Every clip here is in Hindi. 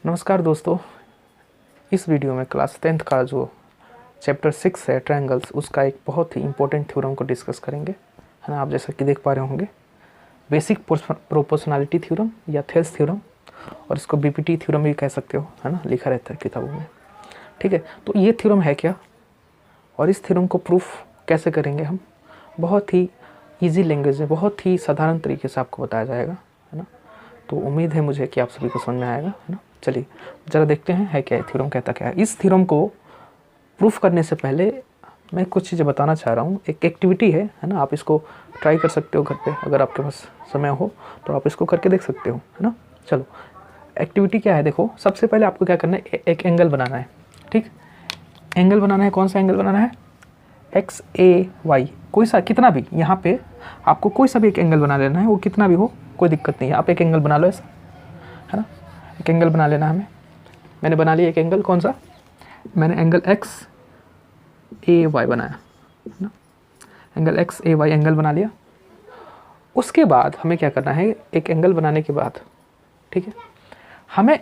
नमस्कार दोस्तों, इस वीडियो में क्लास 10th का जो चैप्टर 6 है ट्रायंगल्स, उसका एक बहुत ही इंपॉर्टेंट थ्योरम को डिस्कस करेंगे, है ना। आप जैसा कि देख पा रहे होंगे, बेसिक प्रोपोर्शनैलिटी थ्योरम या थेल्स थ्योरम, और इसको बीपीटी थ्योरम भी कह सकते हो, है ना, लिखा रहता है किताबों में। ठीक है, तो ये थ्योरम है क्या और इस थ्योरम को प्रूफ कैसे करेंगे हम, बहुत ही ईजी लैंग्वेज में, बहुत ही साधारण तरीके से आपको बताया जाएगा, है ना। तो उम्मीद है मुझे कि आप सभी को समझ में आएगा, है ना। चलिए ज़रा देखते हैं है क्या है थ्योरम, कहता क्या है। इस थ्योरम को प्रूफ करने से पहले मैं कुछ चीज़ें बताना चाह रहा हूँ। एक एक्टिविटी है ना, आप इसको ट्राई कर सकते हो घर पे, अगर आपके पास समय हो तो आप इसको करके देख सकते हो, है ना। चलो, एक्टिविटी क्या है, देखो। सबसे पहले आपको क्या करना है, एक एंगल बनाना है। ठीक, एंगल बनाना है। कौन सा एंगल बनाना है? एक्स ए वाई, कोई सा, कितना भी। यहाँ पे आपको कोई सा भी एक एंगल बना लेना है, वो कितना भी हो, कोई दिक्कत नहीं है। आप एक एंगल बना लो ऐसा, है ना। एक एंगल बना लेना हमें। मैंने बना लिया एक एंगल। कौन सा? मैंने एंगल एक्स ए वाई बनाया, है ना। एंगल एक्स ए वाई एंगल बना लिया। उसके बाद हमें क्या करना है, एक एंगल बनाने के बाद, ठीक है, हमें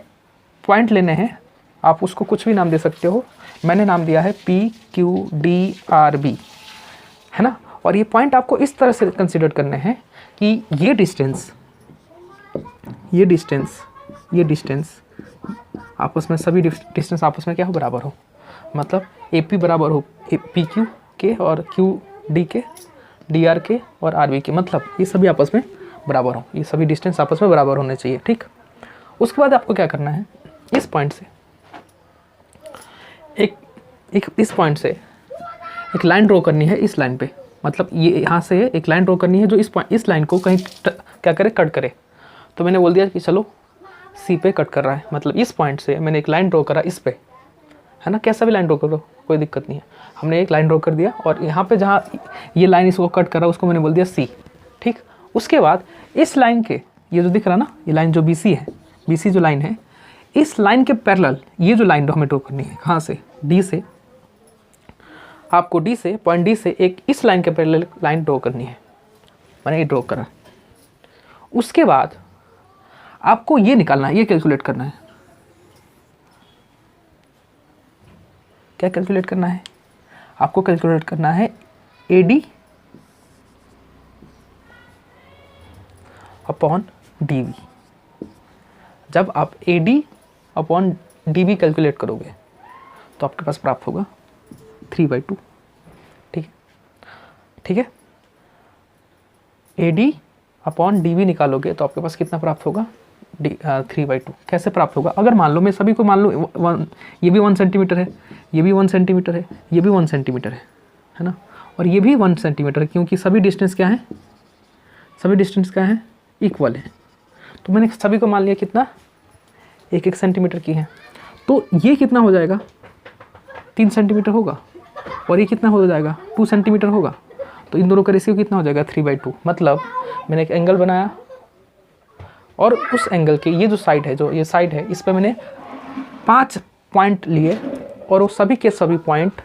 पॉइंट लेने हैं। आप उसको कुछ भी नाम दे सकते हो। मैंने नाम दिया है P Q D R B, है ना। और ये पॉइंट आपको इस तरह से कंसिडर करने हैं कि ये डिस्टेंस आपस में, सभी डिस्टेंस आपस में क्या हो, बराबर हो। मतलब ए पी बराबर हो पी क्यू के, और क्यू डी के, डी आर के, और आर बी के। मतलब ये सभी आपस में बराबर हो, ये सभी डिस्टेंस आपस में बराबर होने चाहिए। ठीक, उसके बाद आपको क्या करना है, इस पॉइंट से इस पॉइंट से एक लाइन ड्रॉ करनी है। इस लाइन पे, मतलब ये यहाँ से एक लाइन ड्रॉ करनी है जो इस लाइन को कहीं क्या करे, कट करे। तो मैंने बोल दिया कि चलो सी पे कट कर रहा है, मतलब इस पॉइंट से मैंने एक लाइन ड्रॉ करा इस पे, है ना। कैसा भी लाइन ड्रॉ करो, कोई दिक्कत नहीं है। हमने एक लाइन ड्रॉ कर दिया, और यहाँ पे जहाँ ये लाइन इसको कट कर रहा है उसको मैंने बोल दिया सी। ठीक, उसके बाद इस लाइन के, ये जो दिख रहा ना, ये लाइन जो BC है, BC जो लाइन है, इस लाइन के पैरेलल ये जो लाइन हमें ड्रॉ करनी है, कहाँ से, डी से। आपको डी से, पॉइंट डी से एक इस लाइन के पैरेलल लाइन ड्रॉ करनी है। मैंने ये ड्रॉ करा। उसके बाद आपको ये निकालना है, ये कैलकुलेट करना है। क्या कैलकुलेट करना है? आपको कैलकुलेट करना है AD अपॉन DB। जब आप AD अपॉन DB कैलकुलेट करोगे तो आपके पास प्राप्त होगा 3/2। ठीक है, ठीक है। AD अपॉन DB निकालोगे तो आपके पास कितना प्राप्त होगा, 3/2। कैसे प्राप्त होगा? अगर मान लो मैं सभी को मान लो ये भी 1 सेंटीमीटर है, ये भी 1 सेंटीमीटर है, ये भी 1 सेंटीमीटर है ना, और ये भी 1 सेंटीमीटर है, क्योंकि सभी डिस्टेंस क्या है, सभी डिस्टेंस क्या है, इक्वल है। तो मैंने सभी को मान लिया कितना, 1-1 सेंटीमीटर की है। तो ये कितना हो जाएगा, 3 सेंटीमीटर होगा, और ये कितना हो जाएगा, 2 सेंटीमीटर होगा। तो इन दोनों का रेशियो कितना हो जाएगा, 3/2। मतलब मैंने एक एंगल बनाया, और उस एंगल के ये जो साइड है, जो ये साइड है, इस पर मैंने 5 पॉइंट लिए, और वो सभी के सभी पॉइंट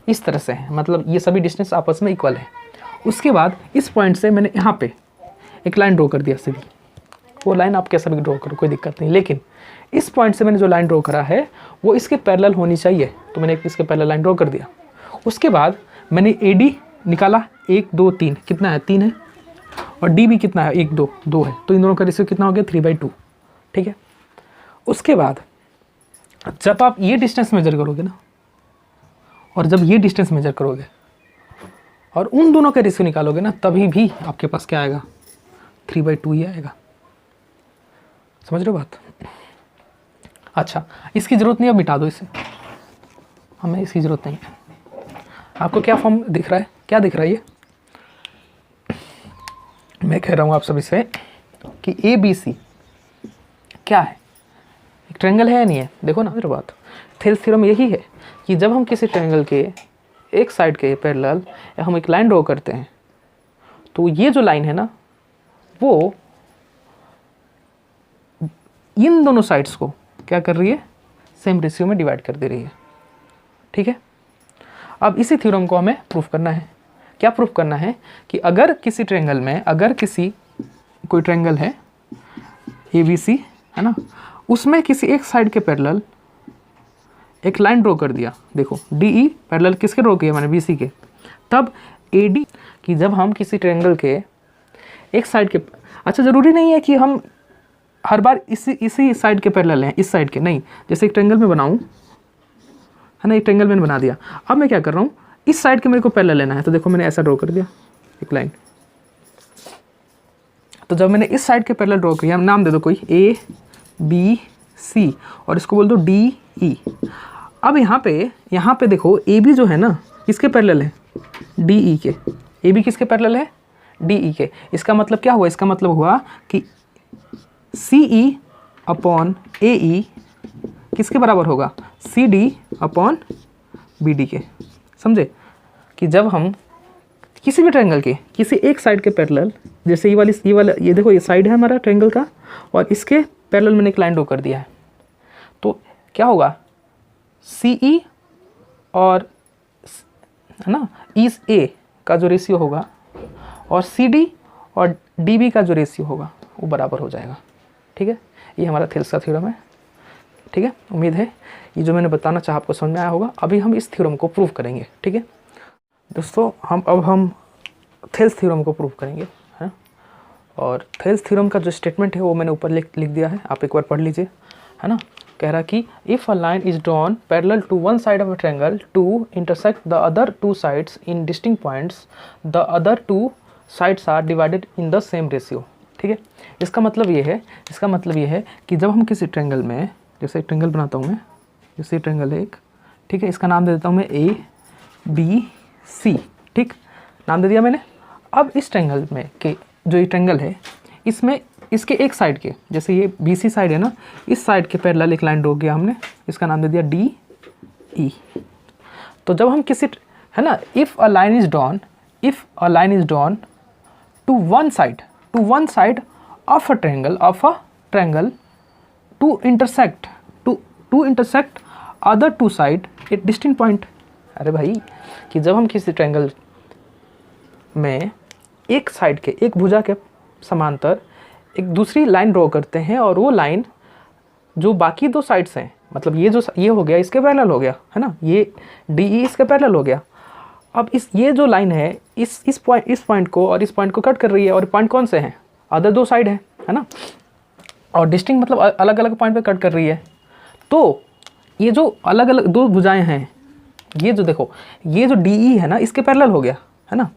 इस तरह से हैं, मतलब ये सभी डिस्टेंस आपस में इक्वल है। उसके बाद इस पॉइंट से मैंने यहाँ पे एक लाइन ड्रॉ कर दिया सीधी। वो लाइन आप कैसा भी ड्रॉ करो, कोई दिक्कत नहीं, लेकिन इस पॉइंट से मैंने जो लाइन ड्रॉ करा है वो इसके पैरेलल होनी चाहिए। तो मैंने इसके पैरेलल लाइन ड्रॉ कर दिया। उसके बाद मैंने AD निकाला, 1 2 3, कितना है, 3 है, और DB कितना है, 1 2 2 है। तो इन दोनों का रेशियो कितना हो गया, 3/2। ठीक है। उसके बाद जब आप ये डिस्टेंस मेजर करोगे ना, और जब ये डिस्टेंस मेजर करोगे और उन दोनों का रेशियो निकालोगे ना, तभी भी आपके पास क्या आएगा, 3/2 ही आएगा। समझ रहे हो बात? अच्छा, इसकी ज़रूरत नहीं, अब मिटा दो इसे, हमें इसकी ज़रूरत नहीं है। आपको क्या फॉर्म दिख रहा है, क्या दिख रहा है ये? मैं कह रहा हूँ आप सभी से कि ABC क्या है, एक ट्रायंगल है या नहीं है? देखो ना मेरी बात, थेल्स थ्योरम यही है कि जब हम किसी ट्रायंगल के एक साइड के पैरेलल हम एक लाइन ड्रॉ करते हैं, तो ये जो लाइन है ना, वो इन दोनों साइड्स को क्या कर रही है, सेम रेशियो में डिवाइड कर दे रही है। ठीक है। अब इसी थ्योरम को हमें प्रूफ करना है। क्या प्रूफ करना है कि अगर किसी ट्रायंगल में, अगर कोई ट्रायंगल है ABC, है ना, उसमें किसी एक साइड के पैरेलल एक लाइन ड्रॉ कर दिया, देखो डी ई पैरेलल किसके ड्रॉ किया मैंने, बी सी के, तब ए डी कि जब हम किसी ट्रायंगल के एक साइड के, अच्छा ज़रूरी नहीं है कि हम हर बार इसी साइड के पैरेलल हैं, इस साइड के नहीं, जैसे एक ट्रायंगल में बनाऊँ है ना, एक ट्रायंगल मैंने बना दिया, अब मैं क्या कर रहा हूँ, इस साइड के मेरे को पैरेलल लेना है, तो देखो मैंने ऐसा ड्रॉ कर दिया एक लाइन। तो जब मैंने इस साइड के पैरेलल ड्रॉ किया, नाम दे दो कोई ए बी सी और इसको बोल दो डी ई। अब यहाँ पे देखो ए बी जो है ना किसके पैरेलल है, डी ई के। ए बी किसके पैरेलल है, डी ई के। इसका मतलब क्या हुआ, इसका मतलब हुआ कि सी ई अपॉन ए ई किसके बराबर होगा, C D upon B D के। समझे कि जब हम किसी भी ट्रायंगल के किसी एक साइड के पैरेलल, जैसे ये वाला ये देखो ये साइड है हमारा ट्रायंगल का और इसके पैरेलल मैंने एक लाइन ड्रॉ कर दिया है, तो क्या होगा सी ई और है ना इस ए का जो रेशियो होगा और सी डी और डी बी का जो रेशियो होगा वो बराबर हो जाएगा। ठीक है, ये हमारा थेल्स का थ्योरम है। ठीक है, उम्मीद है ये जो मैंने बताना चाहा आपको समझ में आया होगा। अभी हम इस थ्योरम को प्रूव करेंगे। ठीक है दोस्तों, हम थेल्स थ्योरम को प्रूव करेंगे है, और थेल्स थ्योरम का जो स्टेटमेंट है वो मैंने ऊपर लिख दिया है, आप एक बार पढ़ लीजिए है ना। कह रहा कि if a line is drawn parallel to one side of a triangle to intersect the other two sides in distinct points, the other two sides are divided in the same ratio. ठीक है, इसका मतलब ये है कि जब हम किसी ट्रायंगल में, जैसे एक ट्रायंगल बनाता हूँ मैं, जैसे ट्रायंगल है एक, ठीक है, इसका नाम दे देता हूँ मैं ए बी सी। ठीक, नाम दे दिया मैंने। अब इस ट्रायंगल में के जो ये ट्रायंगल है इसमें इसके एक साइड के, जैसे ये बी सी साइड है ना, इस साइड के पैरेलल एक लाइन ड्रॉ किया हमने, इसका नाम दे दिया डी ई। तो जब हम किसी है ना, if a line is drawn to one side of a triangle to intersect other two side at distinct point. अरे भाई कि जब हम किसी ट्रायंगल में एक साइड के, एक भुजा के समांतर एक दूसरी लाइन ड्रॉ करते हैं और वो लाइन जो बाकी दो साइड्स हैं, मतलब ये हो गया इसके पैरेलल हो गया है ना, ये डी ई इसके पैरेलल हो गया। अब ये जो लाइन है इस पॉइंट को और इस पॉइंट को कट कर रही है, और पॉइंट कौन से हैं, अदर दो साइड है ना, और डिस्टिंक्ट मतलब अलग अलग पॉइंट पे कट कर रही है। तो ये जो अलग अलग दो भुजाएं हैं, ये जो देखो ये जो डी ई है ना इसके पैरेलल हो गया है ना।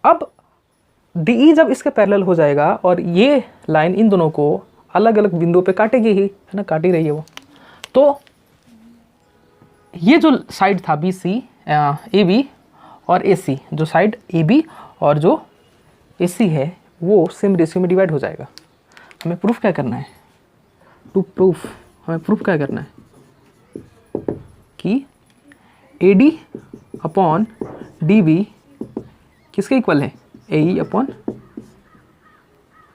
अब डी ई जब इसके पैरेलल हो जाएगा और ये लाइन इन दोनों को अलग अलग बिंदुओं पे काटेगी ही है ना, काट ही रही है वो। तो ये जो साइड था बी सी ए बी और ए सी, जो साइड ए बी और जो ए सी है वो सेम रेशियो में डिवाइड हो जाएगा। हमें प्रूफ क्या करना है, हमें प्रूफ क्या करना है कि A D upon D B किसके इक्वल है, ए ई अपॉन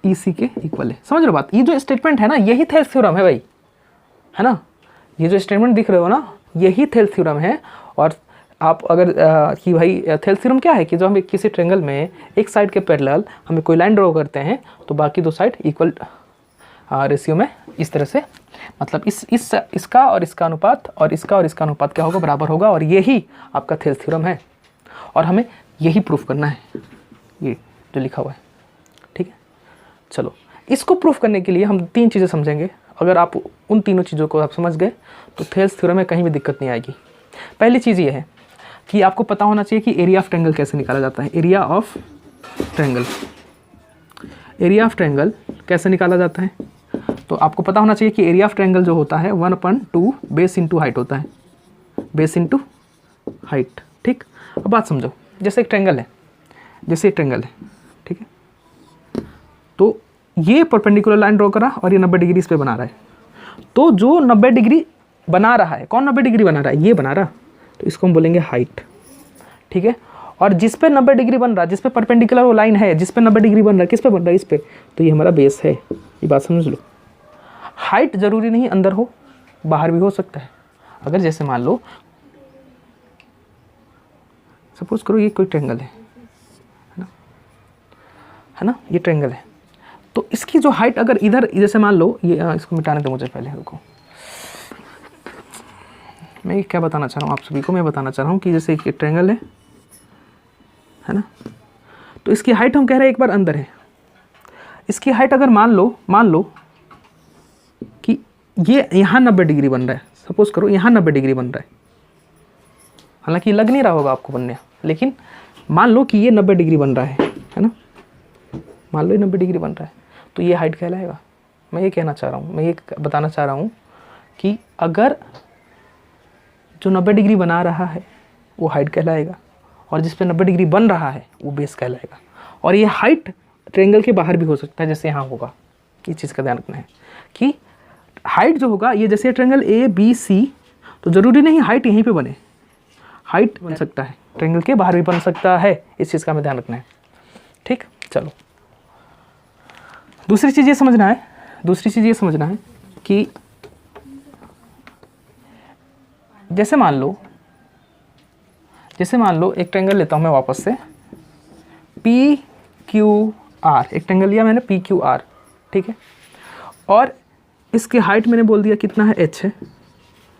ई सी के इक्वल है। समझ रहे हो बात, ये जो स्टेटमेंट है ना यही थेल्स थ्योरम है भाई, है ना, ये जो स्टेटमेंट दिख रहे हो ना यही थेल्स थ्योरम है। और आप अगर कि भाई थेल्स थ्योरम क्या है कि जब हम किसी ट्रायंगल में एक साइड के पैरेलल हमें कोई लाइन ड्रॉ करते हैं तो बाकी दो साइड इक्वल रेशियो में इस तरह से, मतलब इसका और इसका अनुपात और इसका अनुपात क्या होगा, बराबर होगा। और यही आपका थेल्स थ्योरम है और हमें यही प्रूफ करना है, ये जो लिखा हुआ है। ठीक है, चलो इसको प्रूफ करने के लिए हम तीन चीज़ें समझेंगे। अगर आप उन तीनों चीज़ों को आप समझ गए तो थेल्स थ्योरम में कहीं भी दिक्कत नहीं आएगी। पहली चीज़ ये है कि आपको पता होना चाहिए कि एरिया ऑफ ट्रायंगल कैसे निकाला जाता है। एरिया ऑफ ट्रायंगल कैसे निकाला जाता है, तो आपको पता होना चाहिए कि एरिया ऑफ ट्रायंगल जो होता है 1/2 बेस इंटू हाइट होता है, बेस इंटू हाइट। ठीक, अब बात समझो, जैसे एक ट्रायंगल है, ठीक है, तो ये परपेंडिकुलर लाइन ड्रॉ करा और ये 90 डिग्री इस पे बना रहा है। तो जो 90 डिग्री बना रहा है, कौन 90 डिग्री बना रहा है, ये बना रहा, तो इसको हम बोलेंगे हाइट। ठीक है, और जिस पे 90 डिग्री बन रहा, जिस पे परपेंडिकुलर वो लाइन है, जिस पे 90 डिग्री बन रहा है, किस पे बन रहा है, इस पे, तो ये हमारा बेस है। ये बात समझ लो। हाइट जरूरी नहीं अंदर हो, बाहर भी हो सकता है। अगर जैसे मान लो सपोज करो ये कोई ट्रायंगल है ना, ये ट्रायंगल है, तो इसकी जो हाइट अगर इधर जैसे मान लो ये, इसको मिटाने दो मुझे पहले, रुको। मैं क्या बताना चाह रहा हूँ आप सभी को, मैं बताना चाह रहा हूँ कि जैसे एक ट्रायंगल है ना, तो इसकी हाइट हम कह रहे हैं एक बार अंदर है। इसकी हाइट अगर मान लो कि ये यहाँ 90 डिग्री बन रहा है, सपोज करो यहाँ 90 डिग्री बन रहा है, हालांकि लग नहीं रहा होगा आपको बनने, लेकिन मान लो कि ये 90 डिग्री बन रहा है ना, मान लो ये 90 डिग्री बन रहा है, तो ये हाइट कहलाएगा। मैं ये कहना चाह रहा हूँ, मैं ये बताना चाह रहा हूँ कि अगर जो 90 डिग्री बना रहा है वो हाइट कहलाएगा, और जिस पे 90 डिग्री बन रहा है वो बेस कहलाएगा। और ये हाइट ट्रायंगल के बाहर भी हो सकता है, जैसे यहाँ होगा। ये चीज़ का ध्यान रखना है कि हाइट जो होगा, ये जैसे ट्रायंगल ए बी सी, तो ज़रूरी नहीं हाइट यहीं पे बने, हाइट बन सकता है ट्रायंगल के बाहर भी बन सकता है। इस चीज़ का हमें ध्यान रखना है, ठीक। चलो दूसरी चीज़ ये समझना है कि जैसे मान लो एक ट्रायंगल लेता हूँ मैं वापस से, पी क्यू आर, एक ट्रायंगल लिया मैंने पी क्यू आर, ठीक है, और इसकी हाइट मैंने बोल दिया कितना है, एच है,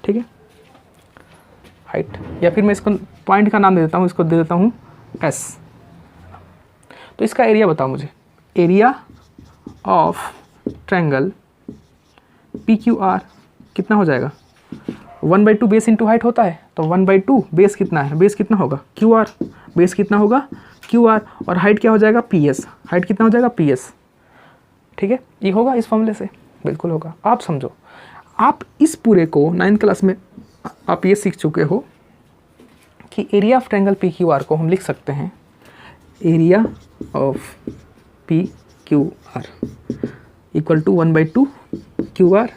ठीक है, हाइट, या फिर मैं इसको पॉइंट का नाम दे देता हूँ, इसको दे देता हूँ एस। तो इसका एरिया बताओ मुझे, area of triangle P Q are कितना हो जाएगा, 1/2 बेस इंटू हाइट होता है, तो 1/2 बेस कितना है, बेस कितना होगा क्यू आर, बेस कितना होगा क्यू आर, और हाइट क्या हो जाएगा पी एस, हाइट कितना हो जाएगा पी एस, ठीक है। ये होगा इस फॉर्मूले से, बिल्कुल होगा। आप समझो, आप इस पूरे को 9th क्लास में आप ये सीख चुके हो कि area of triangle P Q R को हम लिख सकते हैं area of P Q R equal to 1/2 Q R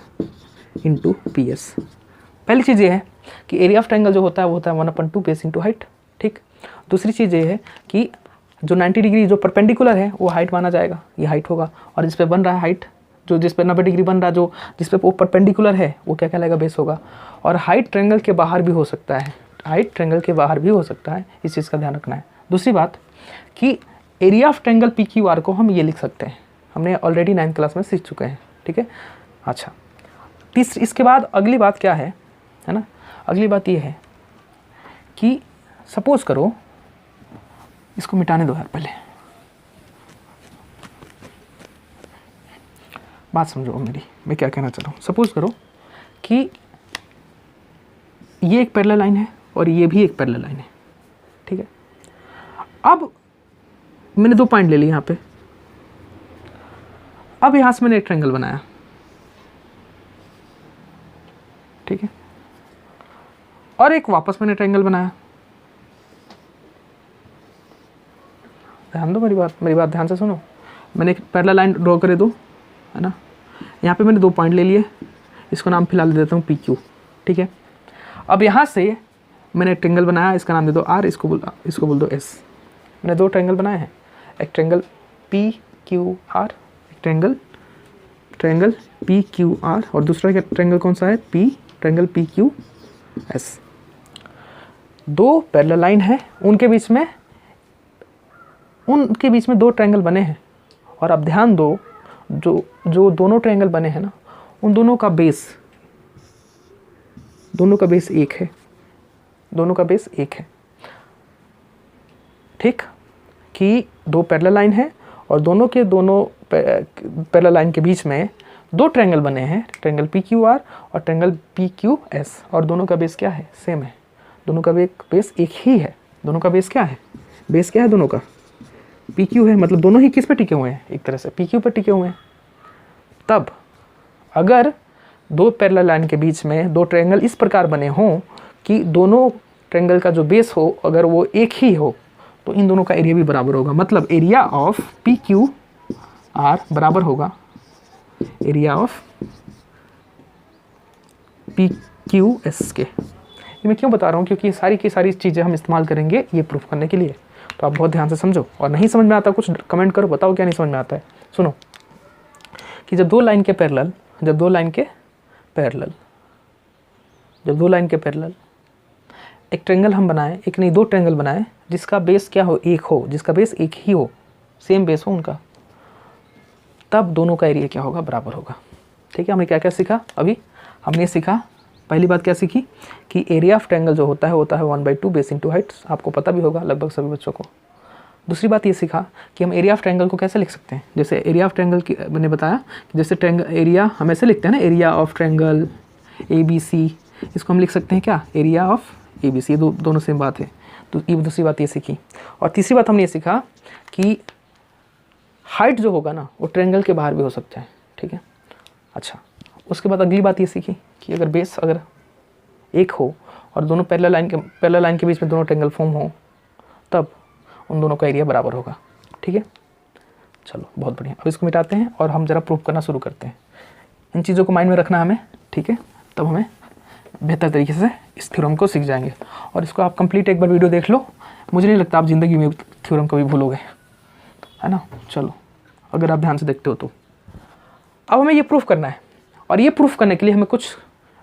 into P S. पहली चीज़ ये है कि एरिया ऑफ ट्रायंगल जो होता है वो होता है 1/2 बेस इंटू हाइट, ठीक। दूसरी चीज़ ये है कि जो 90 डिग्री जो परपेंडिकुलर है वो हाइट माना जाएगा, ये हाइट होगा, और जिस पे बन रहा है हाइट, जो जिस पे 90 डिग्री बन रहा है, जो जिस पे वो परपेंडिकुलर है वो क्या कहलाएगा, बेस होगा। और हाइट ट्रायंगल के बाहर भी हो सकता है, हाइट ट्रायंगल के बाहर भी हो सकता है, इस चीज़ का ध्यान रखना है। दूसरी बात कि area of triangle P Q R को हम ये लिख सकते हैं, हमने ऑलरेडी 9th क्लास में सीख चुके हैं, ठीक है। अच्छा, इसके बाद अगली बात क्या है ना, अगली बात ये है कि सपोज करो, इसको मिटाने दो यार पहले, बात समझो मेरी, मैं क्या कहना चाह रहा हूँ। सपोज करो कि ये एक पैरेलल लाइन है और ये भी एक पैरेलल लाइन है, ठीक है। अब मैंने 2 पॉइंट ले लिए यहाँ पे, अब यहाँ से मैंने एक ट्रायंगल बनाया, ठीक है, और एक वापस मैंने ट्रायंगल बनाया। ध्यान दो, मेरी बात ध्यान से सुनो। मैंने एक पैरेलल लाइन ड्रॉ करे दो, है ना, यहाँ पे मैंने 2 पॉइंट ले लिए, इसको नाम फिलहाल दे देता हूँ पी क्यू, ठीक है। अब यहाँ से मैंने एक ट्रायंगल बनाया, इसका नाम दे दो आर, इसको बोल दो एस। मैंने 2 ट्रायंगल बनाए हैं, एक ट्रायंगल पी क्यू आर, एक ट्रायंगल पी क्यू आर, और दूसरा ट्रायंगल कौन सा है, triangle P Q S. 2 parallel line है, उनके बीच में 2 ट्रायंगल बने हैं। और अब ध्यान दो, जो दोनों ट्रायंगल बने हैं ना, उन दोनों का बेस एक है, दोनों का बेस एक है, ठीक। कि 2 पैरेलल लाइन है और दोनों पैरेलल लाइन के बीच में 2 ट्रायंगल बने हैं, ट्रायंगल पी क्यू आर और ट्रायंगल पी क्यू एस, और दोनों का बेस क्या है, सेम है, दोनों का बेस एक ही है। दोनों का बेस क्या है, दोनों का पी क्यू है, मतलब दोनों ही किस पे टिके हुए हैं, एक तरह से पी क्यू पे टिके हुए हैं। तब अगर 2 पैरेलल लाइन के बीच में 2 ट्रायंगल इस प्रकार बने हों कि दोनों ट्रायंगल का जो बेस हो अगर वो एक ही हो, तो इन दोनों का एरिया भी बराबर होगा। मतलब area of P Q are बराबर होगा area of P Q S के। ये मैं क्यों बता रहा हूँ, क्योंकि ये सारी की सारी चीज़ें हम इस्तेमाल करेंगे ये प्रूफ करने के लिए। तो आप बहुत ध्यान से समझो, और नहीं समझ में आता कुछ कमेंट करो, बताओ क्या नहीं समझ में आता है। सुनो कि जब दो लाइन के पैरेलल एक ट्रायंगल हम बनाए, एक नहीं 2 ट्रायंगल बनाए जिसका बेस क्या हो, एक हो, जिसका बेस एक ही हो, सेम बेस हो उनका, तब दोनों का एरिया क्या होगा, बराबर होगा। ठीक है, हमने क्या क्या सीखा अभी, हमने सीखा पहली बात क्या सीखी कि एरिया ऑफ ट्रायंगल जो होता है 1/2 बेस इंटू हाइट्स, आपको पता भी होगा लगभग सभी बच्चों को। दूसरी बात ये सीखा कि हम एरिया ऑफ ट्रायंगल को कैसे लिख सकते हैं, जैसे एरिया ऑफ ट्रायंगल की मैंने बताया कि जैसे ट्रायंगल एरिया हम ऐसे लिखते हैं ना, एरिया ऑफ ट्रायंगल ABC, इसको हम लिख सकते हैं क्या, एरिया ऑफ ABC, ये दोनों सेम बात है। तो ये दूसरी बात ये सीखी। और तीसरी बात हमने ये सीखा कि हाइट जो होगा ना वो ट्रायंगल के बाहर भी हो सकता है। ठीक है, अच्छा उसके बाद अगली बात ये सीखी कि अगर बेस अगर एक हो और दोनों पैरेलल लाइन के बीच में दोनों ट्रायंगल फॉर्म हो तब उन दोनों का एरिया बराबर होगा। ठीक है, चलो बहुत बढ़िया। अब इसको मिटाते हैं और हम ज़रा प्रूफ करना शुरू करते हैं। इन चीज़ों को माइंड में रखना हमें, ठीक है, तब हमें बेहतर तरीके से इस थ्योरम को सीख जाएंगे। और इसको आप कंप्लीट एक बार वीडियो देख लो, मुझे नहीं लगता आप ज़िंदगी में थ्योरम कभी भूलोगे, है ना। चलो अगर आप ध्यान से देखते हो तो अब हमें ये प्रूफ करना है, और ये प्रूफ करने के लिए हमें कुछ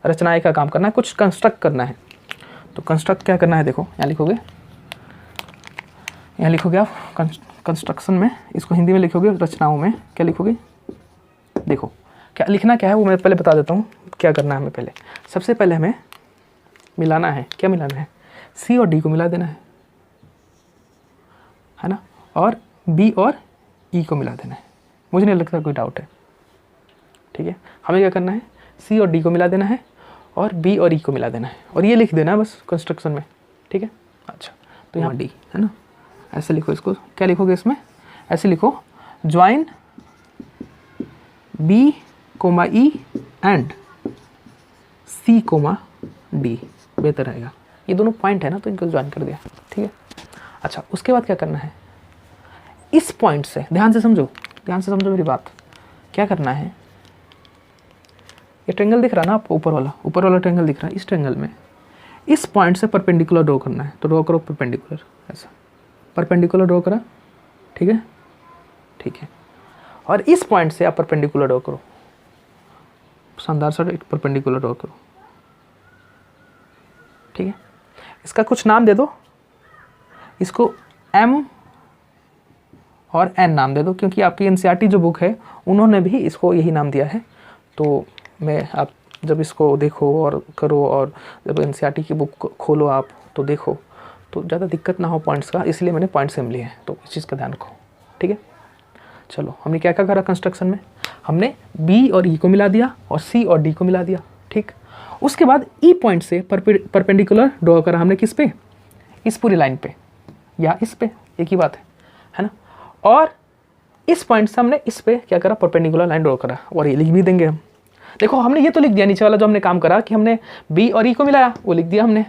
रचनाएं का काम करना है, कुछ कंस्ट्रक्ट करना है। तो कंस्ट्रक्ट क्या करना है, देखो यहाँ लिखोगे आप कंस्ट्रक्शन में, इसको हिंदी में लिखोगे रचनाओं में क्या लिखोगे, देखो क्या लिखना क्या है वो मैं पहले बता देता हूँ। क्या करना है हमें, पहले सबसे पहले हमें मिलाना है, क्या मिलाना है, C और D को मिला देना है ना, और B और E को मिला देना है। मुझे नहीं लगता कोई डाउट है। ठीक है, हमें क्या करना है, C और D को मिला देना है और B और E को मिला देना है, और ये लिख देना है बस कंस्ट्रक्शन में। ठीक है, अच्छा तो यहाँ D है ना, ऐसे लिखो इसको, क्या लिखोगे इसमें, ऐसे लिखो join B, E and C, D, बेहतर रहेगा। ये दोनों पॉइंट है ना तो इनको ज्वाइन कर दिया। ठीक है, अच्छा उसके बाद क्या करना है, इस पॉइंट से ध्यान से समझो मेरी बात, क्या करना है, ये ट्रायंगल दिख रहा है ना आपको, ऊपर वाला ट्रायंगल दिख रहा है, इस ट्रायंगल में इस पॉइंट से परपेंडिकुलर ड्रॉ करना है। तो ड्रॉ करो परपेंडिकुलर, ऐसा परपेंडिकुलर ड्रॉ करा। ठीक है, ठीक है, और इस पॉइंट से आप परपेंडिकुलर ड्रॉ करो, शानदार सा एक परपेंडिकुलर ड्रॉ करो। ठीक है, इसका कुछ नाम दे दो, इसको M और N नाम दे दो, क्योंकि आपकी NCERT जो बुक है उन्होंने भी इसको यही नाम दिया है। तो मैं आप जब इसको देखो और करो, और जब NCERT की बुक खोलो आप तो देखो, तो ज़्यादा दिक्कत ना हो पॉइंट्स का, इसलिए मैंने पॉइंट सेम लिए हैं। तो इस चीज़ का ध्यान रखो। ठीक है, चलो हमने क्या क्या करा कंस्ट्रक्शन में, हमने B और E को मिला दिया और C और D को मिला दिया। ठीक, उसके बाद E पॉइंट से परपेंडिकुलर ड्रॉ करा हमने किस पे, इस पूरी लाइन पे या इस पे, एक ही बात है ना। और इस पॉइंट से हमने इस पे क्या करा, परपेंडिकुलर लाइन ड्रॉ करा, और ये लिख भी देंगे हम। देखो हमने ये तो लिख दिया नीचे वाला जो हमने काम करा कि हमने B और E को मिलाया वो लिख दिया हमने,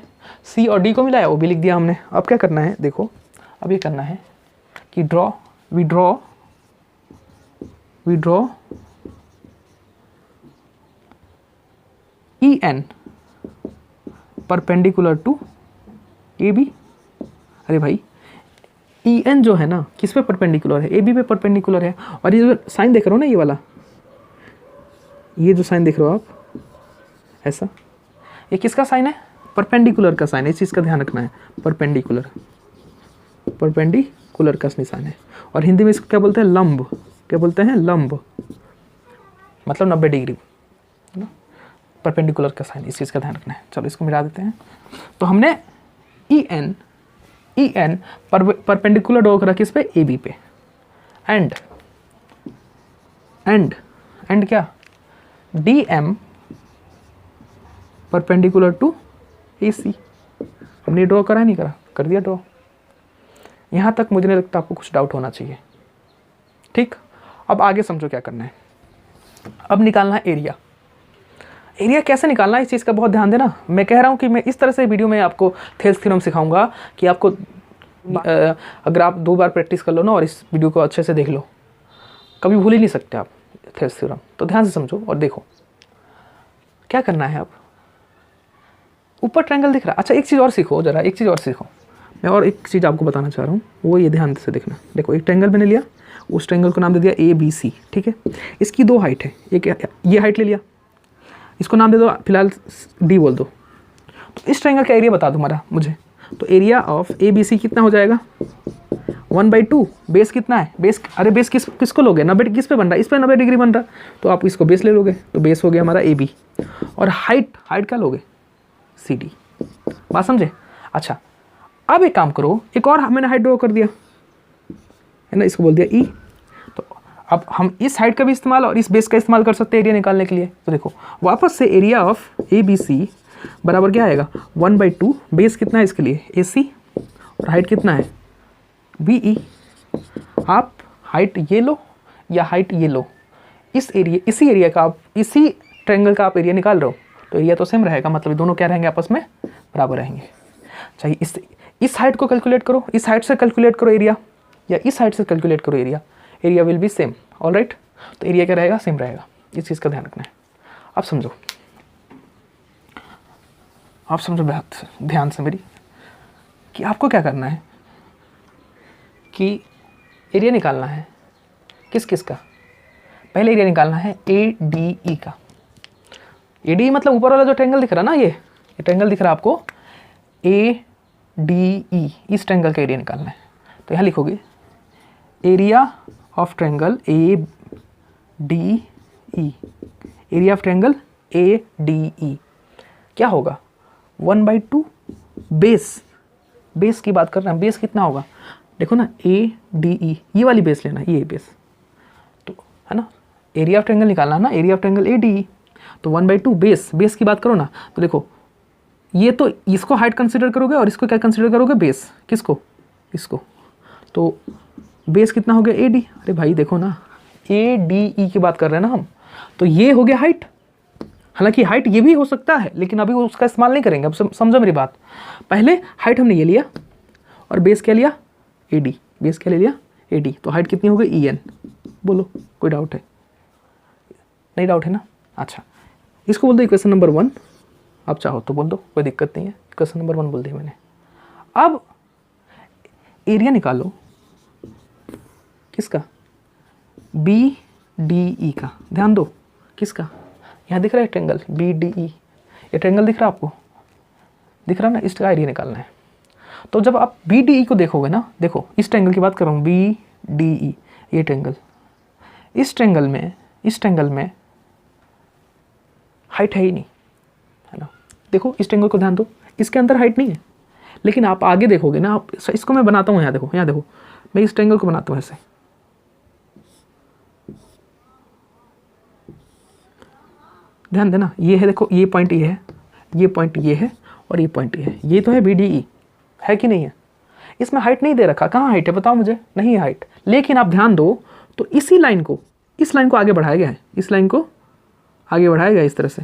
C और D को मिलाया वो भी लिख दिया हमने। अब क्या करना है, देखो अब ये करना है कि we draw EN perpendicular to AB। अरे भाई EN जो है ना किस पे परपेंडिकुलर है, AB पे परपेंडिकुलर है। और ये जो साइन देख रहे हो ना, ये वाला, ये जो साइन देख रहे हो आप ऐसा, ये किसका साइन है, परपेंडिकुलर का साइन है। इस चीज़ का ध्यान रखना है, परपेंडिकुलर का निशान है। और हिंदी में इसको क्या बोलते हैं, लंब, क्या बोलते हैं, लंब, मतलब 90 डिग्री ना, परपेंडिकुलर का साइन, इस चीज़ का ध्यान रखना है। चलो इसको मिला देते हैं। तो हमने EN परपेंडिकुलर ड्रॉ करा किस पे, AB पे, एंड क्या, DM परपेंडिकुलर टू AC। हमने ड्रॉ करा नहीं करा, कर दिया ड्रॉ। यहाँ तक मुझे नहीं लगता आपको कुछ डाउट होना चाहिए। ठीक, अब आगे समझो क्या करना है। अब निकालना है एरिया। कैसे निकालना है इस चीज़ का बहुत ध्यान देना। मैं कह रहा हूँ कि मैं इस तरह से वीडियो में आपको थेल्स थ्योरम सिखाऊंगा कि आपको अगर आप 2 बार प्रैक्टिस कर लो ना और इस वीडियो को अच्छे से देख लो, कभी भूल ही नहीं सकते आप थेल्स थ्योरम। तो ध्यान से समझो और देखो क्या करना है। अब ऊपर ट्रायंगल दिख रहा है। अच्छा एक चीज़ और सीखो, ज़रा एक चीज़ और सीखो। मैं और एक चीज़ आपको बताना चाह रहा हूँ, वो ये ध्यान से देखना। देखो एक ट्रायंगल मैंने लिया, उस ट्रायंगल को नाम दे दिया ABC। ठीक है, इसकी 2 हाइट है, एक ये हाइट ले लिया, इसको नाम दे दो फिलहाल D बोल दो। तो इस ट्रायंगल का एरिया बता दो मुझे। तो एरिया ऑफ ABC कितना हो जाएगा 1/2। बेस कितना है, बेस, अरे बेस किसको लोगे, 90 किस पे बन रहा है, इस पे 90 डिग्री बन रहा है, तो आप इसको बेस ले लोगे, तो बेस हो गया हमारा AB। और हाइट क्या लोगे CD। बात समझे। अच्छा अब एक काम करो, एक और मैंने हाइट ड्रॉ कर दिया है ना, इसको बोल दिया E। तो अब हम इस हाइट का भी इस्तेमाल और इस बेस का इस्तेमाल कर सकते हैं एरिया निकालने के लिए। तो देखो वापस से एरिया ऑफ ABC बराबर क्या आएगा 1/2। बेस कितना है इसके लिए AC और हाइट कितना है BE। आप हाइट ये लो या हाइट ये लो, इसी एरिया का आप, इसी ट्रायंगल का आप एरिया निकाल रहे हो, तो एरिया तो सेम रहेगा, मतलब दोनों क्या रहेंगे आपस में बराबर रहेंगे। चाहिए इस हाइट को कैलकुलेट करो, इस हाइट से कैलकुलेट करो एरिया, या इस हाइट से कैलकुलेट करो area, area will be same. Alright, तो एरिया क्या रहेगा सेम रहेगा, इस चीज़ का ध्यान रखना है। आप समझो ध्यान से मेरी, कि आपको क्या करना है कि एरिया निकालना है किस का, पहले एरिया निकालना है ADE का। ADE मतलब ऊपर वाला जो ट्रायंगल दिख रहा है ना, ये ट्रायंगल दिख रहा है आपको ADE, इस ट्रायंगल का एरिया निकालना है। तो यहाँ लिखोगे area of triangle ADE, area of triangle ADE क्या होगा 1/2। बेस की बात कर रहे हैं, बेस कितना होगा देखो ना ADE, ये वाली बेस लेना, ये बेस तो है ना, एरिया ऑफ ट्रायंगल निकालना है ना, एरिया ऑफ ट्रायंगल ADE, तो 1/2 बेस की बात करो ना, तो देखो ये तो इसको हाइट कंसिडर करोगे और इसको क्या कंसिडर करोगे बेस, किसको, इसको, तो बेस कितना हो गया AD। अरे भाई देखो ना ADE की बात कर रहे हैं ना हम, तो ये हो गया हाइट। हालांकि हाइट ये भी हो सकता है, लेकिन अभी उसका इस्तेमाल नहीं करेंगे। अब समझो मेरी बात, पहले हाइट हमने ये लिया और बेस क्या लिया AD, बेस क्या ले लिया AD, तो हाइट कितनी हो गई EN। बोलो कोई डाउट है, नहीं डाउट है ना। अच्छा इसको बोल दो इक्वेशन नंबर 1, आप चाहो तो बोल दो, कोई दिक्कत नहीं है, इक्वेशन नंबर 1 बोल दिया मैंने। अब एरिया निकालो किसका BDE का, ध्यान दो किसका, यहाँ दिख रहा है ट्रायंगल BDE, ये ट्रायंगल दिख रहा है आपको, दिख रहा है ना, इसका एरिया निकालना है। तो जब आप BDE को देखोगे ना, देखो इस ट्रायंगल की बात कर रहा हूँ BDE, ये ट्रायंगल, इस ट्रायंगल में हाइट है ही नहीं, है ना। देखो इस ट्रायंगल को ध्यान दो, इसके अंदर हाइट नहीं है, लेकिन आप आगे देखोगे ना, आप इसको मैं बनाता हूँ, यहाँ देखो मैं इस ट्रायंगल को बनाता हूँ ऐसे, ध्यान देना, ये है देखो, ये पॉइंट ये है, ये पॉइंट ये है और ये पॉइंट ये है, ये तो है BDE, है कि नहीं है। इसमें हाइट नहीं दे रखा, कहाँ हाइट है बताओ मुझे, नहीं है हाइट, लेकिन आप ध्यान दो तो इस लाइन को आगे बढ़ाया गया है, इस लाइन को आगे बढ़ाया गया इस तरह से,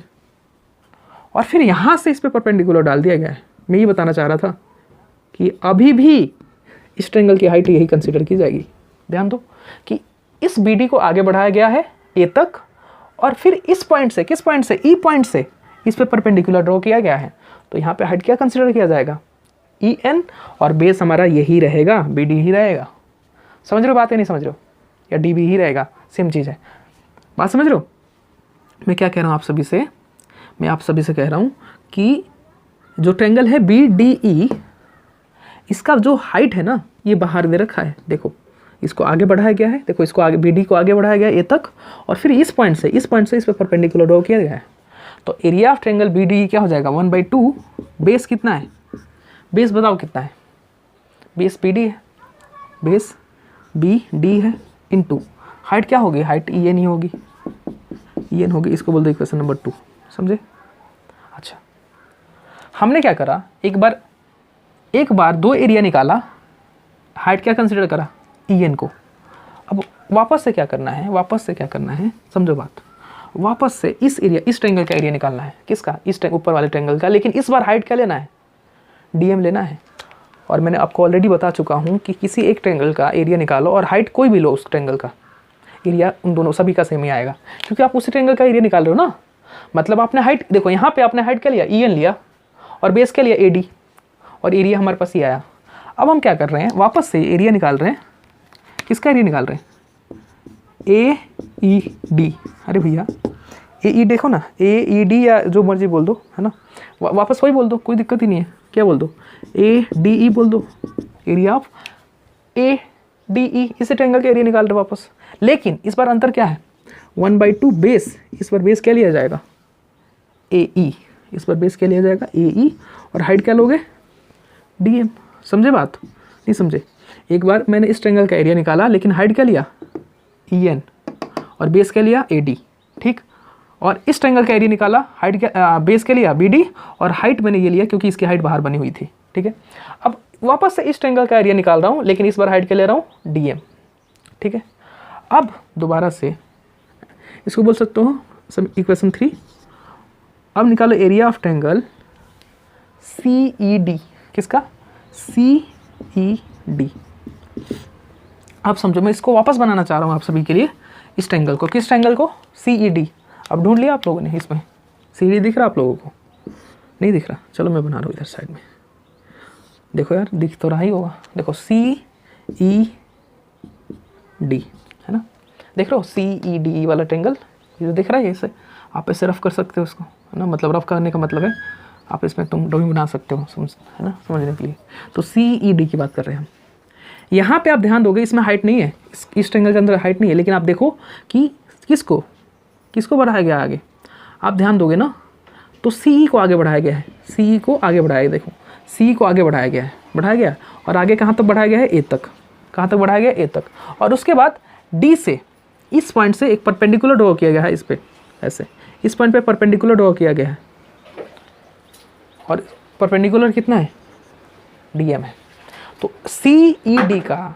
और फिर यहाँ से इस पर परपेंडिकुलर डाल दिया गया है। मैं ये बताना चाह रहा था कि अभी भी इस ट्रायंगल की हाइट यही कंसिडर की जाएगी। ध्यान दो कि इस BD को आगे बढ़ाया गया है A तक, और फिर इस पॉइंट से, किस पॉइंट से, E पॉइंट से इस पे परपेंडिकुलर ड्रॉ किया गया है, तो यहाँ पे हाइट क्या कंसिडर किया जाएगा EN, और बेस हमारा यही रहेगा BD ही रहेगा। समझ रहे हो बात या नहीं समझ रहे हो, या DB ही रहेगा, सेम चीज़ है। बात समझ रहे हो मैं क्या कह रहा हूँ आप सभी से, मैं आप सभी से कह रहा हूँ कि जो ट्रायंगल है BDE, इसका जो हाइट है ना, ये बाहर दे रखा है, देखो इसको आगे बढ़ाया गया है, देखो इसको आगे BD को आगे बढ़ाया गया A तक, और फिर इस पॉइंट से इस पे परपेंडिकुलर ड्रॉ किया गया है। तो एरिया ऑफ ट्रायंगल BDE क्या हो जाएगा 1/2। बेस कितना है, बेस बताओ कितना है, बेस BD है, बेस BD है, इनटू हाइट क्या होगी, हाइट EN ही होगी, EN होगी, इसको बोल दो इक्वेशन नंबर 2। समझे। अच्छा हमने क्या करा, एक बार 2 एरिया निकाला, हाइट क्या कंसिडर करा EN को। अब वापस से क्या करना है, समझो बात, वापस से इस ट्रायंगल का एरिया निकालना है, किसका, इस ऊपर वाले ट्रायंगल का, लेकिन इस बार हाइट क्या लेना है DM लेना है। और मैंने आपको ऑलरेडी बता चुका हूँ कि किसी एक ट्रायंगल का एरिया निकालो और हाइट कोई भी लो, उस ट्रायंगल का एरिया उन दोनों सभी का सेम ही आएगा, क्योंकि आप उसी ट्रायंगल का एरिया निकाल रहे हो ना। मतलब आपने हाइट देखो, यहाँ पे आपने हाइट क्या लिया EN लिया, और बेस क्या लिया AD, और एरिया हमारे पास ही आया। अब हम क्या कर रहे हैं, वापस से एरिया निकाल रहे हैं, किसका एरिया निकाल रहे हैं AED। अरे भैया ए ई देखो ना, ए ई डी या जो मर्जी बोल दो, है ना, वापस वही बोल दो, कोई दिक्कत ही नहीं है। क्या बोल दो, ए डी ई बोल दो, एरिया ऑफ ए डी ई, इसी ट्रायंगल का एरिया निकाल रहे वापस। लेकिन इस बार अंतर क्या है, 1/2 बेस, इस बार बेस क्या लिया जाएगा, ए ई, इस बार बेस क्या लिया जाएगा, ए ई, और हाइट क्या लोगे, डी एम। समझे बात, नहीं समझे? एक बार मैंने इस ट्रायंगल का एरिया निकाला, लेकिन हाइट क्या लिया, ई एन, और बेस क्या लिया, ए डी, ठीक। और इस ट्रायंगल का एरिया निकाला, हाइट क्या, बेस क्या लिया, बी डी, और हाइट मैंने ये लिया क्योंकि इसकी हाइट बाहर बनी हुई थी, ठीक है। अब वापस से इस ट्रायंगल का एरिया निकाल रहा हूँ, लेकिन इस बार हाइट क्या ले रहा हूँ, डी एम, ठीक है। अब दोबारा से इसको बोल सकते हो सब इक्वेशन 3। अब निकालो area of triangle C E D, किसका, सी ई डी। अब समझो मैं इसको वापस बनाना चाह रहा हूँ आप सभी के लिए, इस ट्रायंगल को, किस ट्रायंगल को, सी ई डी। अब ढूंढ लिया आप लोगों ने, इसमें सी ई डी दिख रहा आप लोगों को, नहीं दिख रहा, चलो मैं बना रहा हूँ इधर साइड में, देखो यार दिख तो रहा ही होगा, देखो सी ई डी, है ना, देख रहे हो, सी ई डी वाला ट्रायंगल, ये जो दिख रहा है, इसे आप ऐसे रफ कर सकते हो इसको, है ना, मतलब रफ करने का मतलब है आप इसमें तुम ड्राइंग बना सकते हो, समझ, है ना, समझने के लिए। तो सी ई डी की बात कर रहे हैं हम। यहाँ पे आप ध्यान दोगे, इसमें हाइट नहीं है, इस ट्रायंगल के अंदर हाइट नहीं है, लेकिन आप देखो कि किसको बढ़ाया गया आगे, आप ध्यान दोगे ना, तो सी ई को आगे बढ़ाया गया है, सी ई को आगे बढ़ाया गया, देखो सी ई को आगे बढ़ाया गया है, बढ़ाया गया, और आगे कहाँ तक बढ़ाया गया है, ए तक, कहाँ तक बढ़ाया गया, ए तक। और उसके बाद डी से, इस पॉइंट से एक परपेंडिकुलर ड्रॉ किया गया है, इस पे ऐसे, इस पॉइंट पे परपेंडिकुलर ड्रॉ किया गया है, और परपेंडिकुलर कितना है, डी एम है। तो सी ई डी का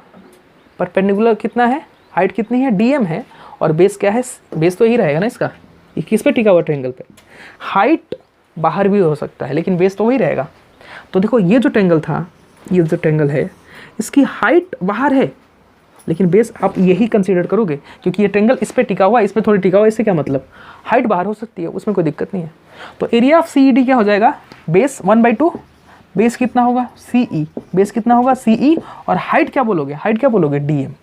परपेंडिकुलर कितना है, हाइट कितनी है, डी एम है, और बेस क्या है, बेस तो यही रहेगा ना इसका, ये किस पे टिका हुआ ट्रायंगल पे, हाइट बाहर भी हो सकता है लेकिन बेस तो वही रहेगा। तो देखो ये जो ट्रायंगल था, ये जो ट्रायंगल है, इसकी हाइट बाहर है लेकिन बेस आप यही कंसीडर करोगे, क्योंकि ये ट्रायंगल इस पे टिका हुआ है, इस पे थोड़ी टिका हुआ है, इससे क्या मतलब, हाइट बाहर हो सकती है, उसमें कोई दिक्कत नहीं है। तो area of C E D क्या हो जाएगा, बेस 1/2, बेस कितना होगा, सी ई, बेस कितना होगा, सी ई, और हाइट क्या बोलोगे, हाइट क्या बोलोगे, डी एम,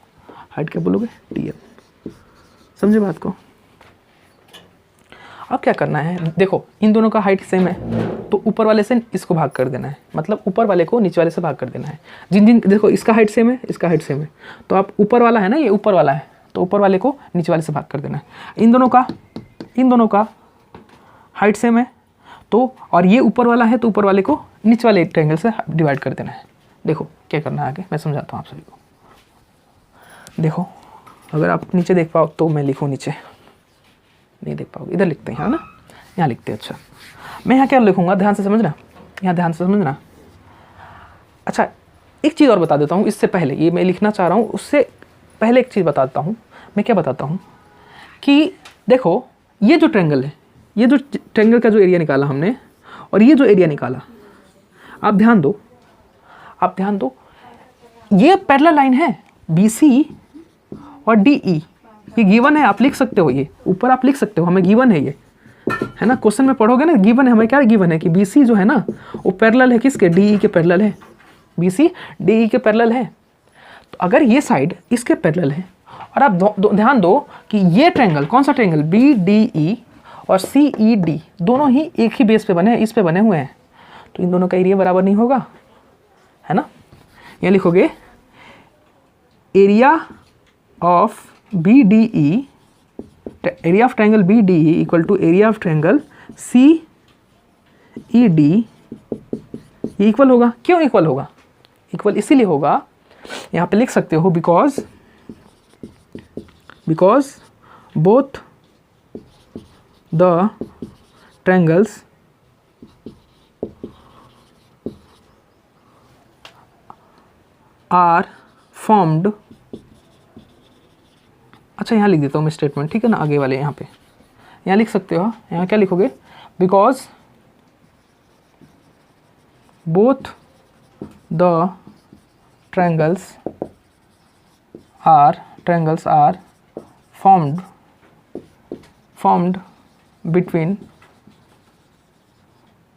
हाइट क्या बोलोगे, डी एम। समझे बात को? अब क्या करना है, देखो इन दोनों का हाइट सेम है, तो ऊपर वाले से इसको भाग कर देना है, मतलब ऊपर वाले को नीचे वाले से भाग कर देना है। जिन देखो इसका हाइट सेम है, इसका हाइट सेम है, तो आप ऊपर वाला है ना, ये ऊपर वाला है, तो ऊपर वाले को नीचे वाले से भाग कर देना है। इन दोनों का हाइट सेम है, तो और ये ऊपर वाला है, तो ऊपर वाले को नीचे वाले ट्रायंगल से डिवाइड कर देना है। देखो क्या करना है आगे, मैं समझाता हूँ आप सभी को। देखो अगर आप नीचे देख पाओ तो मैं लिखूँ, नीचे नहीं देख पाओगे, इधर लिखते हैं, है ना, यहाँ लिखते हैं। अच्छा मैं यहाँ क्या लिखूँगा, ध्यान से समझना, यहाँ ध्यान से समझना। अच्छा एक चीज़ और बता देता हूँ, इससे पहले ये मैं लिखना चाह रहा हूँ, उससे पहले एक चीज़ बताता हूँ। मैं क्या बताता हूँ कि देखो ये जो ट्रायंगल है, ये जो ट्रायंगल का जो एरिया निकाला हमने, और ये जो एरिया निकाला, आप ध्यान दो, ये पैरेलल लाइन है, बी सी और डी ई, ये गिवन है, आप लिख सकते हो, ये ऊपर आप लिख सकते हो, हमें गिवन है ये, है ना, क्वेश्चन में पढ़ोगे ना, गिवन है, हमें क्या गिवन है कि बी सी जो है ना वो पैरेलल है किसके, डी ई के पैरेलल है, बी सी डी ई के पैरेलल है। तो अगर ये साइड इसके पैरेलल है, और आप ध्यान दो कि ये ट्रायंगल, कौन सा ट्रायंगल, बी डी ई और सी ई डी दोनों ही एक ही बेस पे बने हैं, इस पे बने हुए हैं, तो इन दोनों का एरिया बराबर नहीं होगा, है ना। ये लिखोगे area of B D E, area of triangle B D E equal to area of triangle C E D, ये इक्वल होगा। क्यों इक्वल होगा, इक्वल इसीलिए होगा, यहाँ पे लिख सकते हो because both the triangles are formed. अच्छा यहाँ लिख देता हूँ मैं स्टेटमेंट, ठीक है ना, आगे वाले यहाँ पे यहाँ लिख सकते हो, यहाँ क्या लिखोगे, because both the triangles are formed between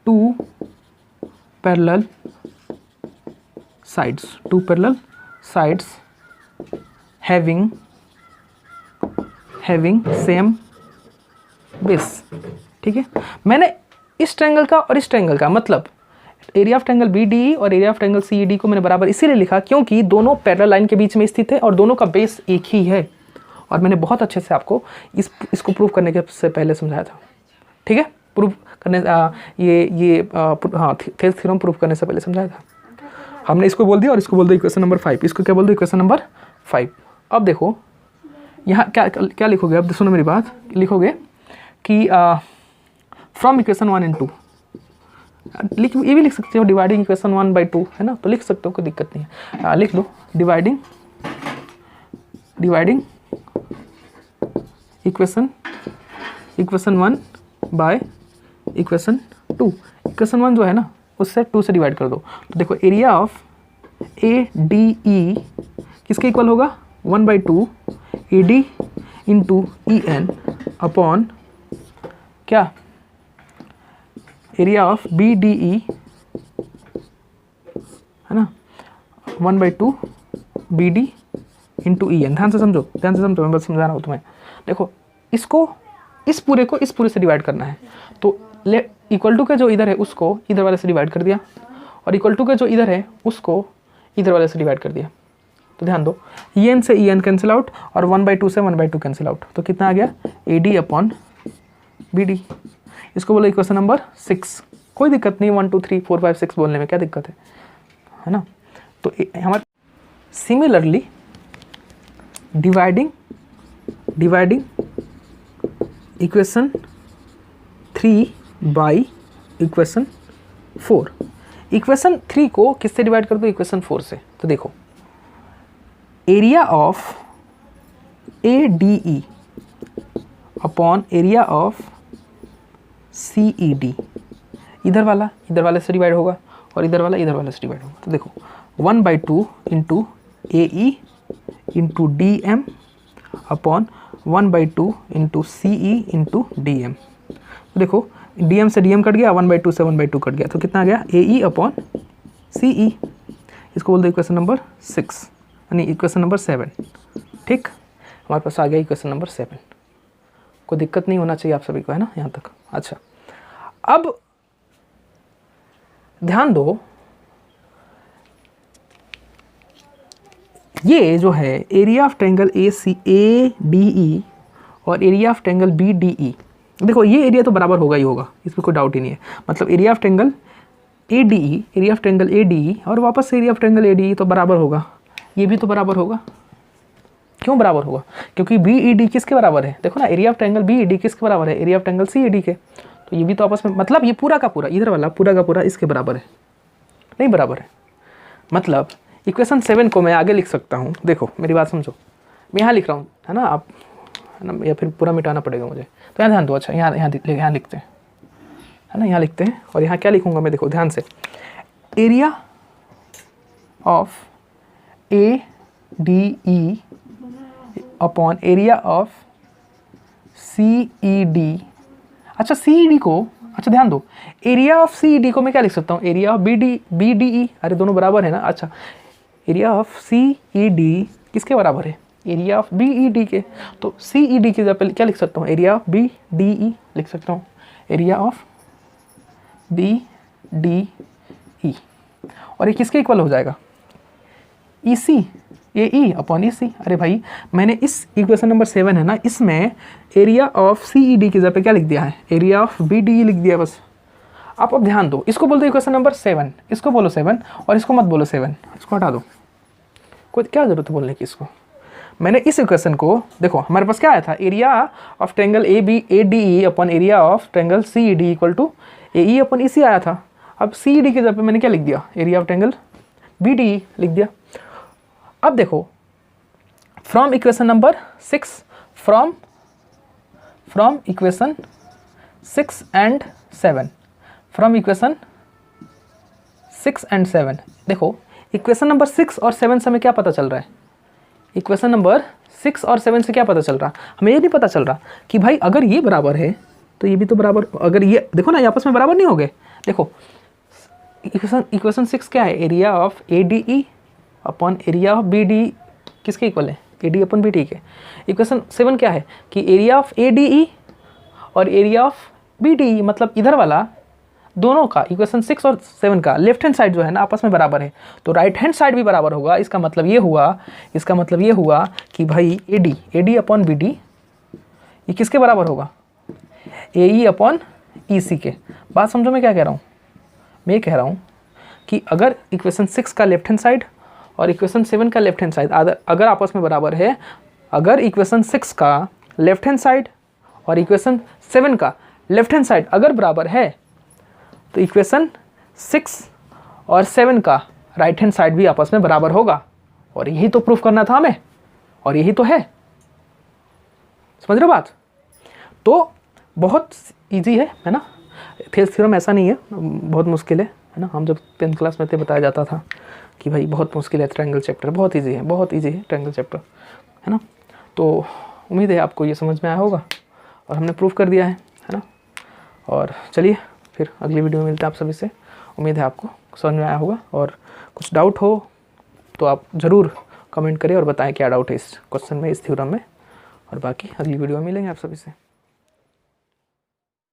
two parallel sides having same base. ठीक है, मैंने इस ट्रायंगल का और इस ट्रायंगल का मतलब area of triangle B D E और area of triangle C E D को मैंने बराबर इसीलिए लिखा क्योंकि दोनों पैरेलल लाइन के बीच में स्थित है और दोनों का बेस एक ही है। और मैंने बहुत अच्छे से आपको इसको प्रूव करने के से पहले समझाया था। ठीक है, प्रूव करने थेल्स थ्योरम प्रूव करने से पहले समझाया था हमने। इसको बोल दिया और इसको बोल दिया इक्वेशन नंबर 5। इसको क्या बोल दो, इक्वेशन नंबर 5। अब देखो यहाँ क्या क्या लिखोगे, अब सुनो मेरी बात, लिखोगे कि फ्रॉम इक्वेशन 1 and 2 ये भी लिख सकते हो, डिवाइडिंग इक्वेशन 1/2 है ना, तो लिख सकते हो, कोई दिक्कत नहीं है। लिख लो dividing equation 1 by equation 2। Equation 1 जो है ना उससे 2 से डिवाइड कर दो। तो देखो area of A D E किसके इक्वल होगा, 1/2 A D into E N upon क्या, area of B D E है ना, 1/2 B D into E N. ध्यान से समझो मैं बस समझा रहा हूँ तुम्हें। देखो इसको इस पूरे को इस पूरे से डिवाइड करना है, तो इक्वल टू के जो इधर है उसको इधर वाले से डिवाइड कर दिया और इक्वल टू के जो इधर है उसको इधर वाले से डिवाइड कर दिया। तो ध्यान दो ई एन से ई एन कैंसिल आउट और 1/2 से 1/2 कैंसिल आउट, तो कितना आ गया, A D upon B D. इसको बोलो इक्वेशन नंबर 6। कोई दिक्कत नहीं 1 2 3 4 5 6 बोलने में, क्या दिक्कत है ना। तो हमारे similarly dividing equation 3 by equation 4। Equation 3 को किससे डिवाइड कर दो, इक्वेशन 4 से। तो देखो area of A D E upon area of C E D, इधर वाले से डिवाइड होगा और इधर वाले से डिवाइड होगा। तो देखो 1/2 into A E into D M upon 1/2 into C E into D M. तो देखो डी एम से डी एम कट गया, 1/2 से 1/2 कट गया, तो कितना आ गया, ए ई अपॉन सी ई। इसको बोल दो इक्वेशन नंबर 6 यानी इक्वेशन नंबर 7। ठीक, हमारे पास आ गया इक्वेशन नंबर 7। कोई दिक्कत नहीं होना चाहिए आप सभी को, है ना यहाँ तक। अच्छा, अब ध्यान दो ये जो है area of triangle A D E और area of triangle B D E, देखो ये एरिया तो बराबर होगा ही होगा, इसमें कोई डाउट ही नहीं है। मतलब area of triangle A D E, area of triangle A D E और वापस से area of triangle A D ई तो बराबर होगा, ये भी तो बराबर होगा। क्यों बराबर होगा, क्योंकि बी ई डी किसके बराबर है, देखो ना area of triangle B E D किसके बराबर है, area of triangle C E D के। तो ये भी तो आपस में, मतलब ये पूरा का पूरा इधर वाला पूरा का पूरा इसके बराबर है, नहीं बराबर है। मतलब इक्वेशन 7 को मैं आगे लिख सकता हूँ, देखो मेरी बात समझो, मैं यहाँ लिख रहा हूँ है ना, आप है ना, या फिर पूरा मिटाना पड़ेगा मुझे, तो यहाँ ध्यान दो। अच्छा यहाँ लिखते हैं है ना, यहाँ लिखते हैं और यहाँ क्या लिखूँगा मैं, देखो ध्यान से, area of A D E upon area of C E D. अच्छा सी ई डी को, अच्छा ध्यान दो, area of C E D को मैं क्या लिख सकता हूँ, area of B D E, अरे दोनों बराबर है ना। अच्छा area of C E D किसके बराबर है, area of B E D के। तो सी ई डी की जगह पे क्या लिख सकता हूँ, area of B D E लिख सकता हूँ, area of B D E. और ये किसके इक्वल हो जाएगा, ई सी ए ई अपॉन ई सी। अरे भाई मैंने इस इक्वेशन नंबर 7 है ना, इसमें area of C E D की जगह पे क्या लिख दिया है, area of B D E लिख दिया बस। आप अब ध्यान दो, इसको बोल दो इक्वेशन नंबर 7, इसको बोलो 7 और इसको मत बोलो 7, इसको हटा दो, कोई क्या ज़रूरत है बोलने की इसको। मैंने इस इक्वेशन को, देखो हमारे पास क्या आया था, area of triangle A D E upon area of triangle C E D equal to A E upon E C आया था। अब सी ई डी की जगह पे मैंने क्या लिख दिया, area of triangle B D E लिख दिया। अब देखो from equation number 6, from equation 6 and 7, from equation 6 and 7, देखो इक्वेशन नंबर 6 और 7 से हमें क्या पता चल रहा है, इक्वेशन नंबर 6 और 7 से क्या पता चल रहा, हमें ये नहीं पता चल रहा कि भाई अगर ये बराबर है तो ये भी तो बराबर, अगर ये देखो ना ये आपस में बराबर नहीं हो गए। देखो इक्वेशन 6 क्या है, area of A D E upon area of B D किसके इक्वल है, A D upon B D के। इक्वेशन 7 क्या है कि area of A D E और एरिया ऑफ बी डी, मतलब इधर वाला दोनों का, इक्वेशन 6 और 7 का लेफ्ट हैंड साइड जो है ना आपस में बराबर है, तो राइट हैंड साइड भी बराबर होगा। इसका मतलब ये हुआ कि भाई A D upon B D ये किसके बराबर होगा, ए ई अपॉन ई सी के। बात समझो मैं क्या कह रहा हूँ, मैं कह रहा हूँ कि अगर इक्वेशन 6 का लेफ्ट हैंड साइड और इक्वेशन 7 का लेफ्ट हैंड साइड अगर आपस में बराबर है, अगर इक्वेशन 6 का लेफ्ट हैंड साइड और इक्वेशन 7 का लेफ्ट हैंड साइड अगर बराबर है, तो इक्वेशन 6 और 7 का राइट हैंड साइड भी आपस में बराबर होगा। और यही तो प्रूफ करना था हमें, और यही तो है। समझ रहे हो बात? तो बहुत इजी है ना। थेल्स थ्योरम ऐसा नहीं है, बहुत मुश्किल है ना। हम जब 10th क्लास में थे बताया जाता था कि भाई बहुत मुश्किल है ट्रायंगल चैप्टर, बहुत इजी है ट्रायंगल चैप्टर, है ना। तो उम्मीद है आपको ये समझ में आया होगा और हमने प्रूफ कर दिया है ना। और चलिए फिर अगली वीडियो में मिलते हैं आप सभी से। उम्मीद है आपको समझ में आया होगा, और कुछ डाउट हो तो आप ज़रूर कमेंट करें और बताएं क्या डाउट है इस क्वेश्चन में, इस थ्योरम में। और बाकी अगली वीडियो में मिलेंगे आप सभी से।